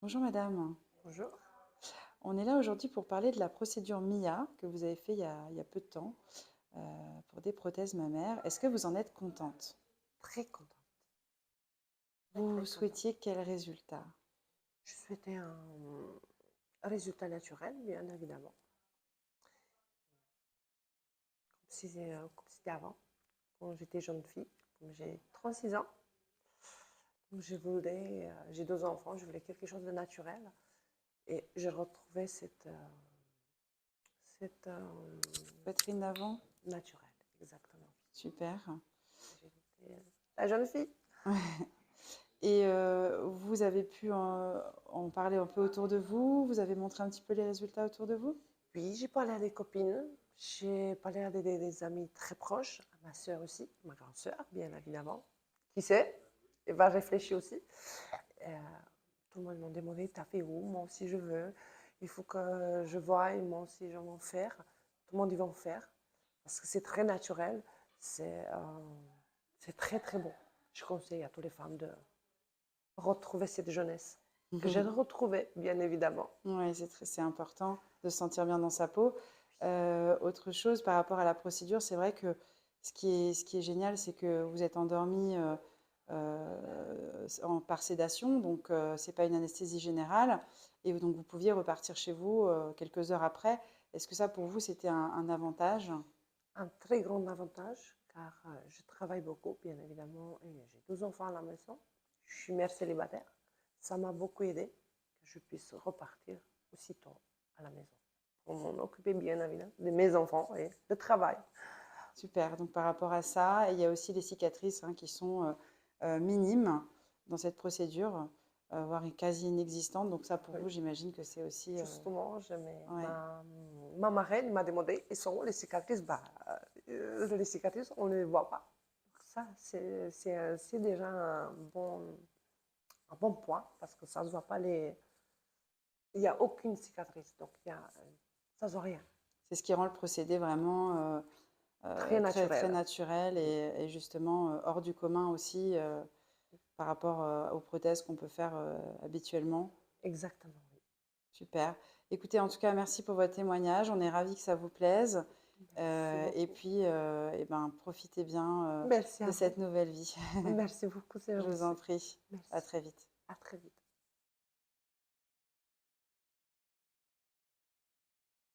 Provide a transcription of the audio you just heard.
Bonjour madame, Bonjour. on est là aujourd'hui pour parler de la procédure MIA que vous avez fait il y a peu de temps euh, pour des prothèses mammaires. Est-ce que vous en êtes contente? Très contente, très Vous très contente. souhaitiez quel résultat? Je souhaitais un résultat naturel, bien évidemment, comme c'était avant, quand j'étais jeune fille, comme j'ai 36 ans. Donc j'ai 2 enfants, je voulais quelque chose de naturel. Et j'ai retrouvé cette Poitrine d'avant? naturel, exactement. Super. J'ai été la jeune fille. Et vous avez pu en parler un peu autour de vous? Vous avez montré un petit peu les résultats autour de vous? Oui, j'ai parlé à des copines, j'ai parlé à des amis très proches, à ma soeur aussi, ma grande soeur, bien évidemment. Qui sait? Elle va réfléchir aussi. Euh, Tout le monde m'a demandé, t'as fait où? Moi aussi je veux. Il faut que je voie, moi aussi je vais en faire. Tout le monde, ils vont en faire. Parce que c'est très naturel, c'est très très bon. Je conseille à toutes les femmes de retrouver cette jeunesse. Que j'ai retrouvée, bien évidemment. Oui, c'est important de se sentir bien dans sa peau. Autre chose par rapport à la procédure, c'est vrai que ce qui est génial, c'est que vous êtes endormi par sédation, donc c'est pas une anesthésie générale, et donc vous pouviez repartir chez vous quelques heures après. Est-ce que ça pour vous c'était un avantage? Un très grand avantage, car je travaille beaucoup, bien évidemment, et j'ai 2 enfants à la maison. Je suis mère célibataire. Ça m'a beaucoup aidé que je puisse repartir aussitôt à la maison pour m'en occuper, bien évidemment, de mes enfants et de travail. Super. Donc par rapport à ça, il y a aussi les cicatrices qui sont minimes dans cette procédure, voire quasi inexistantes. Donc ça pour Oui. vous, j'imagine que c'est aussi... Justement, ouais. ma marraine m'a demandé, et sont où les cicatrices? Les cicatrices, on ne les voit pas. Ça, c'est déjà un bon point, parce que ça ne se voit pas il n'y a aucune cicatrice, donc ça ne se voit rien. C'est ce qui rend le procédé vraiment Très très, très naturel. naturel et justement hors du commun aussi par rapport aux prothèses qu'on peut faire habituellement. Exactement, oui. Super. Écoutez, en tout cas, merci pour votre témoignage. On est ravis que ça vous plaise. Merci Et beaucoup. puis, eh ben, profitez bien Merci de à cette vous. nouvelle vie. Merci beaucoup, c'est Je vous en gentil. prie. À Merci. très vite. À très vite.